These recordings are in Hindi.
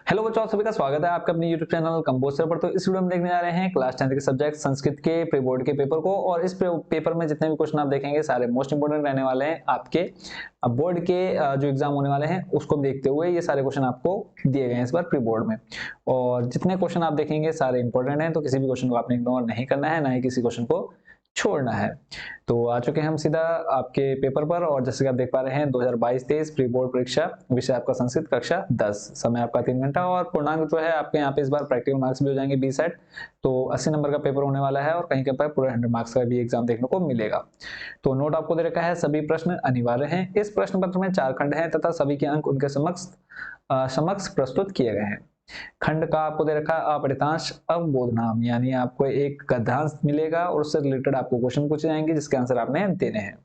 हेलो बच्चों, आप सभी का स्वागत है आपके अपने YouTube चैनल कंपोजर पर। तो इस वीडियो में देखने जा रहे हैं क्लास 10 के सब्जेक्ट संस्कृत के प्री बोर्ड के पेपर को। और इस पेपर में जितने भी क्वेश्चन आप देखेंगे सारे मोस्ट इंपोर्टेंट रहने वाले हैं। आपके बोर्ड के जो एग्जाम होने वाले हैं उसको देखते हुए ये सारे क्वेश्चन आपको दिए गए हैं इस बार प्री बोर्ड में। और जितने क्वेश्चन आप देखेंगे सारे इंपॉर्टेंट हैं, तो किसी भी क्वेश्चन को आपने इग्नोर नहीं करना है, ना ही किसी क्वेश्चन को छोड़ना है। तो आ चुके हैं हम सीधा आपके पेपर पर। और जैसे कि आप देख पा रहे हैं 2022-23 प्री बोर्ड परीक्षा, विषय आपका संस्कृत कक्षा 10, समय आपका 3 घंटा। और पूर्णांक जो है आपके यहाँ पे इस बार प्रैक्टिकल मार्क्स भी हो जाएंगे 20 सेट, तो 80 नंबर का पेपर होने वाला है। और कहीं कहीं पर पूरे 100 मार्क्स का भी एग्जाम देखने को मिलेगा। तो नोट आपको दे रखा है, सभी प्रश्न अनिवार्य हैं। इस प्रश्न पत्र में 4 खंड हैं तथा सभी के अंक उनके समक्ष प्रस्तुत किए गए हैं। खंड का आपको दे रखा है अपठितांश अवबोधनाम, यानी आपको एक गद्यांश मिलेगा और उससे रिलेटेड आपको क्वेश्चन पूछे जाएंगे जिसके आंसर आपने देने हैं।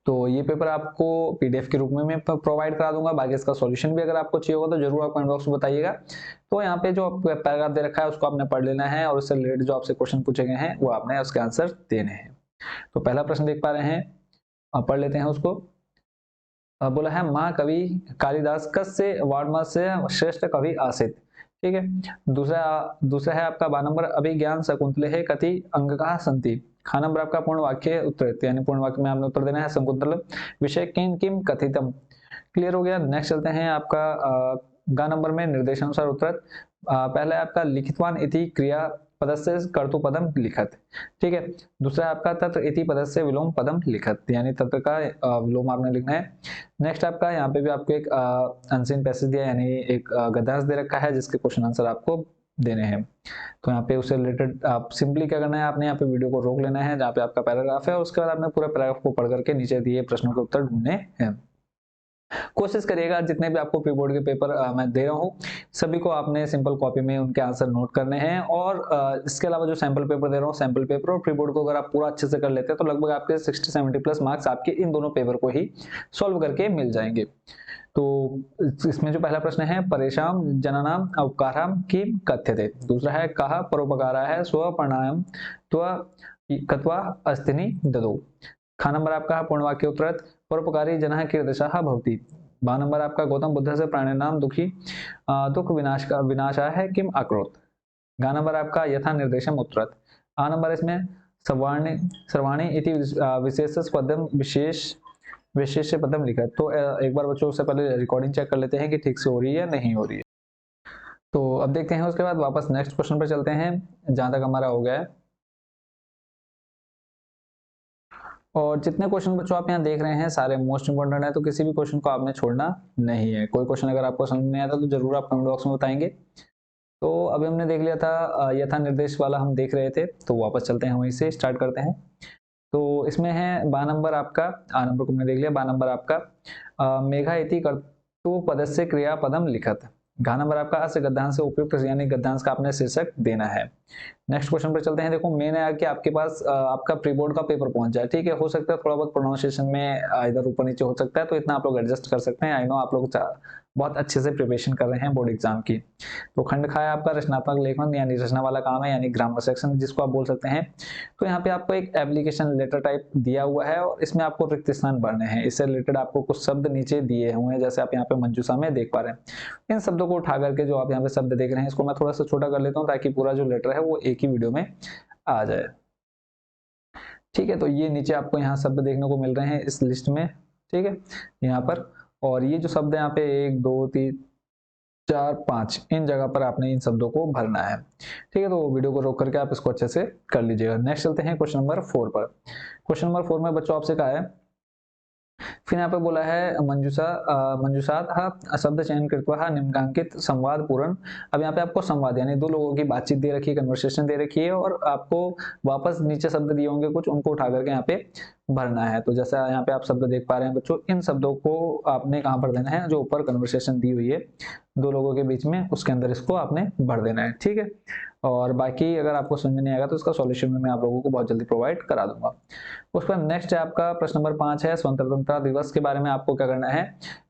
तो ये पेपर आपको पीडीएफ के रूप में मैं प्रोवाइड करा दूंगा। बाकी इसका सॉल्यूशन भी अगर आपको चाहिए होगा तो जरूर आप कमेंट बॉक्स में बताइएगा। तो यहाँ पे जो पैराग्राफ दे रखा है उसको आपने पढ़ लेना है और उससे रिलेटेड जो आपसे क्वेश्चन पूछे गए हैं वो आपने उसके आंसर देने हैं। तो पहला प्रश्न देख पा रहे हैं, आप पढ़ लेते हैं उसको। बोला है महाकवि कालिदास कस्य वाड्मस्य श्रेष्ठ कवि आसीत। ठीक है। दूसरा है आपका 12 नंबर, अभिज्ञान शकुंतले कति अंगकाः सन्ति। खा नंबर आपका पूर्ण वाक्य उत्तर, यानी पूर्ण वाक्य में आपने उत्तर देना है। शकुंतल विषय किम किम कथितम। क्लियर हो गया। नेक्स्ट चलते हैं आपका गा नंबर में निर्देशानुसार उत्तर। पहला है आपका लिखितवान इति क्रिया पदस्य कर्तुपदम लिखत। ठीक है। दूसरा है आपका तत्र इति पदस्य विलोम पदम लिखत, यानी तत्र का विलोम आपने लिखना है। नेक्स्ट आपका यहाँ पे भी आपको एक अनसीन पैसेज दिया, यानी एक गद्यांश दे रखा है जिसके क्वेश्चन आंसर आपको देने हैं। तो यहाँ पे उससे रिलेटेड आप सिंपली क्या करना है, आपने यहाँ पे वीडियो को रोक लेना है जहाँ पे आपका पैराग्राफ है, उसके बाद आपने पूरा पैराग्राफ को पढ़ करके नीचे दिए प्रश्नों के उत्तर ढूंढने हैं। कोशिश करिएगा जितने भी आपको प्री बोर्ड के पेपर मैं दे रहा हूँ सभी को आपने सिंपल कॉपी में उनके आंसर नोट करने हैं। और इसके अलावा जो सैंपल पेपर दे रहा हूँ, सैंपल पेपर और प्री बोर्ड को अगर आप पूरा अच्छे से कर लेते हैं तो लगभग आपके 60-70 प्लस मार्क्स आपके इन दोनों पेपर को ही सॉल्व करके मिल जाएंगे। तो इसमें जो पहला प्रश्न है, परेशान जननाम उपकाराम किम कथ्यते। दूसरा है कहा परोपकारा है स्व प्राणायाम कत्वा अस्तिनि ददो। खा नंबर आपका पूर्ण वाक्य उत्तर, परोपकारी जनः कीदृशः भवति। बा नंबर आपका गौतम बुद्ध से प्राणिनाम दुखी दुख विनाशा है किम अकरोत। गा नंबर आपका यथा निर्देशम उत्तर। आ नंबर इसमें सर्वाणी इति विशेष पदम विशेष पदम लिखा। तो एक बार बच्चों से पहले रिकॉर्डिंग चेक कर लेते हैं कि ठीक से हो रही है या नहीं हो रही है। तो अब देखते हैं, उसके बाद वापस नेक्स्ट क्वेश्चन पर चलते हैं जहां तक हमारा हो गया है। और जितने क्वेश्चन बच्चों आप यहाँ देख रहे हैं सारे मोस्ट इंपोर्टेंट है, तो किसी भी क्वेश्चन को आपने छोड़ना नहीं है। कोई क्वेश्चन अगर आपको समझ नहीं आता तो जरूर आप कमेंट बॉक्स में बताएंगे। तो अभी हमने देख लिया था यथा निर्देश वाला हम देख रहे थे, तो वापस चलते हैं वहीं से स्टार्ट करते हैं। तो इसमें है बा नंबर आपका, आ नंबर को हमने देख लिया, बा नंबर आपका मेघा इति कर्तु पदस्य क्रिया पदम लिखत। घा नंबर आपका अस्य गद्यांश से उपयुक्त, यानी गद्यांश का आपने शीर्षक देना है। नेक्स्ट क्वेश्चन पर चलते हैं। देखो मेन है कि आपके पास आपका प्री बोर्ड का पेपर पहुंच जाए। ठीक है, हो सकता है थोड़ा बहुत प्रोनाउंसिएशन में इधर ऊपर नीचे हो सकता है, तो इतना आप लोग एडजस्ट कर सकते हैं। आई नो आप लोग बहुत अच्छे से प्रिपरेशन कर रहे हैं बोर्ड एग्जाम की। तो खंड खा है आपका रचनात्मक लेखन, यानी रचना वाला काम है, यानी ग्रामर सेक्शन जिसको आप बोल सकते हैं। तो यहाँ पे आपको एक एप्लीकेशन लेटर टाइप दिया हुआ है और इसमें आपको रिक्त स्थान भरने हैं। इससे रिलेटेड आपको कुछ शब्द नीचे दिए हुए हैं, जैसे आप यहाँ पे मंजूषा में देख पा रहे हैं। इन शब्दों को उठा करके जो आप यहाँ पे शब्द देख रहे हैं इसको मैं थोड़ा सा छोटा कर लेता हूँ ताकि पूरा जो लेटर है वो एक ही वीडियो में आ जाए। ठीक है, तो ये नीचे आपको यहाँ शब्द देखने को मिल रहे हैं इस लिस्ट में। ठीक है, यहाँ पर। और ये जो शब्द है यहाँ पे 1 2 3 4 5 इन जगह पर आपने इन शब्दों को भरना है। ठीक है, तो वीडियो को रोक करके आप इसको अच्छे से कर लीजिएगा। नेक्स्ट चलते हैं क्वेश्चन नंबर 4 पर। क्वेश्चन नंबर 4 में बच्चों आपसे कहा है, फिर यहाँ पे बोला है मंजूषात शब्द चयन कृत्वा निम्नांकित संवाद पूर्ण। अब यहाँ पे आपको संवाद यानी दो लोगों की बातचीत दे रखी है, कन्वर्सेशन दे रखी है, और आपको वापस नीचे शब्द दिए होंगे कुछ, उनको उठा करके यहाँ पे भरना है। तो जैसा यहाँ पे आप शब्द देख पा रहे हैं बच्चों, इन शब्दों को आपने कहाँ पर देना है, जो ऊपर कन्वर्सेशन दी हुई है दो लोगों के बीच में उसके अंदर इसको आपने भर देना है। ठीक है, और बाकी अगर आपको समझ में नहीं आएगा तो इसका सॉल्यूशन में मैं आप लोगों को बहुत जल्दी प्रोवाइड करा दूंगा। उस पर नेक्स्ट है आपका प्रश्न नंबर 5 है स्वतंत्रता दिवस के बारे में आपको क्या करना है।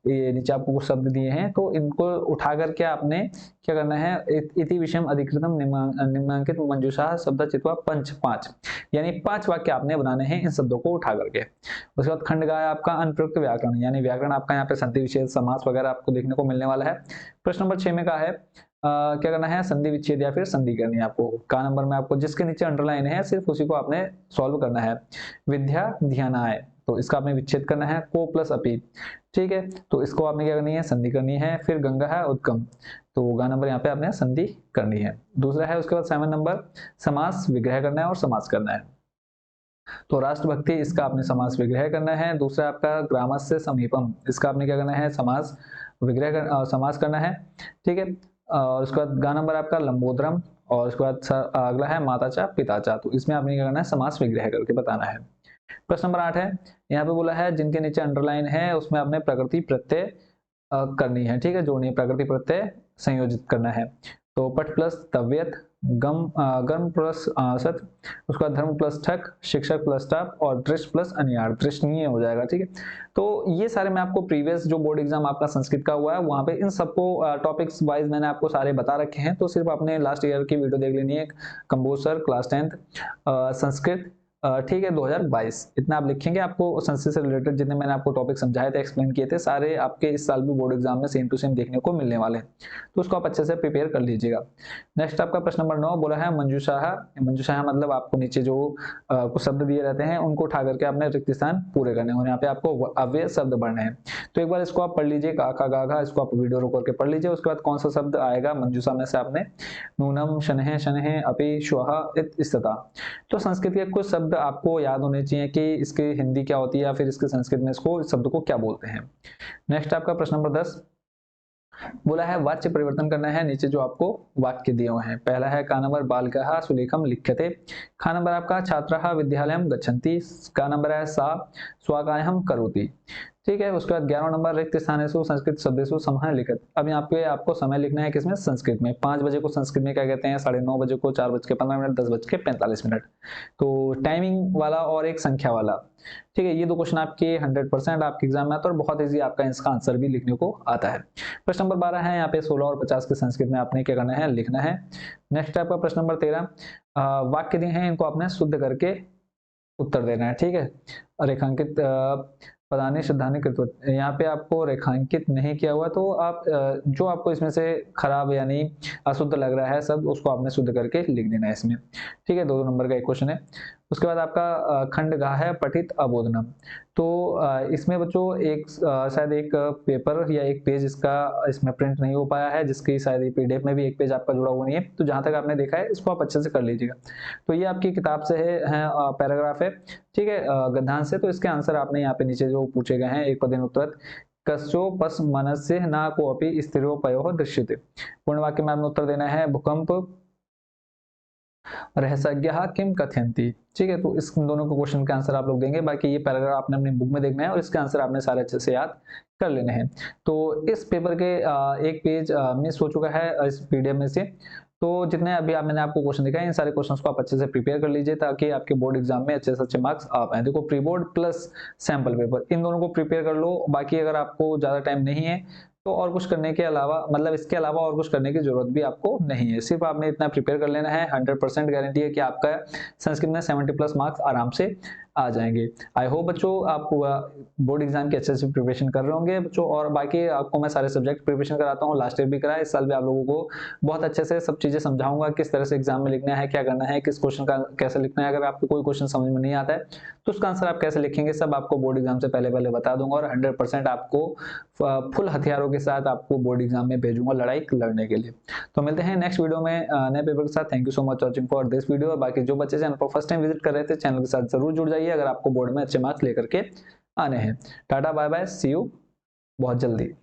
ये नीचे आपको कुछ शब्द दिए हैं तो इनको उठा करके आपने क्या करना है, इति विषयम अधिकृतम निम्नांकित मंजूषा शब्द चित्वा पंच 5, यानी 5 वाक्य आपने बनाने हैं इन शब्दों को उठा उठा करके। उसके बाद खंड ग है आपका अनप्रयुक्त व्याकरण, यानी व्याकरण आपका यहाँ पे संधि विच्छेद समास वगैरह आपको देखने को मिलने वाला है। प्रश्न नंबर 6 में कहा है क्या करना है, संधि विच्छेद या फिर संधि करनी है आपको। का नंबर में आपको जिसके नीचे अंडरलाइन है सिर्फ उसी को आपने सॉल्व करना है। विद्या ध्यानाय, तो इसका आपने विच्छेद करना है। को प्लस अपी, ठीक है, तो इसको आपने क्या करनी है, संधि करनी है। फिर गंगा है उद्गम, तो गा नंबर यहाँ पे आपने संधि करनी है। दूसरा है उसके बाद 7 नंबर समास विग्रह करना है और समास करना है। तो राष्ट्रभक्ति, इसका आपने समास विग्रह करना है। दूसरा आपका ग्रामस्य समीपम, इसका आपने क्या करना है, समास विग्रह समास करना है, ठीक है। और उसके बाद गा नंबर आपका लंबोदरम, और उसके बाद अगला है माताचा पिताचा, तो इसमें आपने क्या करना है, समास विग्रह करके बताना है। प्रश्न नंबर 8 है, यहाँ पे बोला है जिनके नीचे अंडरलाइन है उसमें आपने प्रकृति प्रत्यय करनी है, ठीक है, जोड़नी है, प्रकृति प्रत्यय संयोजित करना है। तो पठ प्लस तव्यत, गर्म प्लस सत, उसका धर्म प्लस ठक, शिक्षक प्लस टाप, और दृष्ट प्लस अनियार, दृष्टनीय हो जाएगा, ठीक है। तो ये सारे मैं आपको प्रीवियस जो बोर्ड एग्जाम आपका संस्कृत का हुआ है वहां पे इन सबको टॉपिक्स वाइज मैंने आपको सारे बता रखे हैं, तो सिर्फ आपने लास्ट ईयर की वीडियो देख लेनी है, Kamboj sir class 10th Sanskrit, ठीक है 2022, इतना आप लिखेंगे, आपको संस्कृत से रिलेटेड जितने मैंने आपको टॉपिक समझाए थे, एक्सप्लेन किए थे, सारे आपके इस साल भी बोर्ड एग्जाम में सेम टू सेम देखने को मिलने वाले हैं, तो उसको आप अच्छे से प्रिपेयर कर लीजिएगा। नेक्स्ट आपका प्रश्न नंबर 9 बोला है मंजूषाह, मंजूषाह मतलब आपको नीचे जो कुछ शब्द दिए रहते हैं उनको उठा करके आपने रिक्त स्थान पूरे करने हैं, यहाँ पे आपको अव्यय शब्द पढ़ने हैं। तो एक बार इसको आप पढ़ लीजिए, काका गाघा, इसको आप वीडियो रोक करके पढ़ लीजिए। उसके बाद कौन सा शब्द आएगा मंजूषा में से, आपने नूनम, शनहे, शनहे, अपि, श्वः, इस्तता। तो संस्कृत के कुछ शब्द आपको याद होने चाहिए कि इसकी हिंदी क्या होती है या फिर इसके संस्कृत में इसको शब्द को क्या बोलते हैं। नेक्स्ट आपका प्रश्न नंबर 10 बोला है वाच्य परिवर्तन करना है, नीचे जो आपको वाक्य दिए हुए हैं। पहला है का नंबर बालकः सुलेखम लिख्यते, खा नंबर आपका छात्रः विद्यालयं गच्छन्ति, का नंबर है सा स्वाकायम करोति, ठीक है। उसके बाद 11वां नंबर रिक्त स्थानेषु संस्कृत शब्देषु समय लिखित। अब यहाँ पे आपको समय लिखना है किसमें, संस्कृत में। 5 बजे को संस्कृत में क्या कहते हैं, 9:30 बजे को 4:15, 10:45। तो टाइमिंग वाला और एक संख्या वाला, ठीक है, ये 2 क्वेश्चन आपके 100% आपके एग्जाम में आता है और बहुत इजी आपका इसका आंसर भी लिखने को आता है। प्रश्न नंबर 12 है, यहाँ पे 16 और 50 के संस्कृत में आपने क्या करना है, लिखना है। नेक्स्ट आपका प्रश्न नंबर 13 वाक्य दिए हैं, इनको आपने शुद्ध करके उत्तर देना है, ठीक है। रेखांकित पदानि शुद्धानि कृतवत, यहाँ पे आपको रेखांकित नहीं किया हुआ, तो आप जो आपको इसमें से खराब यानी अशुद्ध लग रहा है सब, उसको आपने शुद्ध करके लिख देना है इसमें, ठीक है। 2 नंबर का एक क्वेश्चन है। उसके बाद आपका खंड गा है पठित अबोधनम, तो इसमें बच्चों एक शायद एक पेपर या एक पेज इसका इसमें प्रिंट नहीं हो पाया है, जिसकी शायद पीडीएफ में भी एक पेज आपका जुड़ा हुआ नहीं है, तो जहां तक आपने देखा है इसको आप अच्छे से कर लीजिएगा। तो ये आपकी किताब से है पैराग्राफ है, ठीक है, गद्यांश से। तो इसके आंसर आपने यहाँ पे नीचे जो पूछे गए हैं, एक पदेन उत्तर कस्यो पस मनस्य ना कोपि स्थिरोपयो दृश्यते, पूर्ण वाक्य में आपने उत्तर देना है भूकंप रहस्यज्ञः किम कथयन्ति, ठीक है। तो इस दोनों के क्वेश्चन के आंसर आप लोग देंगे, बाकी ये पैराग्राफ आपने अपनी बुक में देखना है और इसके आंसर आपने सारे अच्छे से याद कर लेने हैं। तो इस पेपर के एक पेज मिस हो चुका है इस पीडीएफ में से, तो जितने अभी मैंने आपको क्वेश्चन दिखाए इन सारे क्वेश्चंस को आप अच्छे से प्रिपेयर कर लीजिए ताकि आपके बोर्ड एग्जाम में अच्छे से अच्छे मार्क्स आ पाए। देखो pre board plus sample paper, इन दोनों को प्रिपेयर कर लो। बाकी अगर आपको ज्यादा टाइम नहीं है तो और कुछ करने के अलावा, मतलब इसके अलावा और कुछ करने की जरूरत भी आपको नहीं है, सिर्फ आपने इतना प्रिपेयर कर लेना है। 100% गारंटी है कि आपका संस्कृत में 70+ मार्क्स आराम से आ जाएंगे। आई होप बच्चों आप बोर्ड एग्जाम की अच्छे से प्रिपरेशन कर रहे होंगे बच्चों, और बाकी आपको मैं सारे सब्जेक्ट प्रिपरेशन कराता हूँ, लास्ट ईयर भी कराया, इस साल भी आप लोगों को बहुत अच्छे से सब चीजें समझाऊंगा, किस तरह से एग्जाम में लिखना है, क्या करना है, किस क्वेश्चन का कैसे लिखना है। अगर आपको कोई क्वेश्चन समझ में नहीं आता है तो उसका आंसर आप कैसे लिखेंगे, सब आपको बोर्ड एग्जाम से पहले बता दूंगा, और 100% आपको फुल हथियारों के साथ आपको बोर्ड एग्जाम में भेजूंगा लड़ाई लड़ने के लिए। तो मिलते हैं नेक्स्ट वीडियो में नए पेपर के साथ। Thank you so much watching for this video. और बाकी जो बच्चे चैनल पर फर्स्ट टाइम विजिट कर रहे थे, चैनल के साथ जरूर जुड़ जाइए अगर आपको बोर्ड में अच्छे मार्क्स लेकर के आने हैं। Tata bye bye, see you बहुत जल्दी।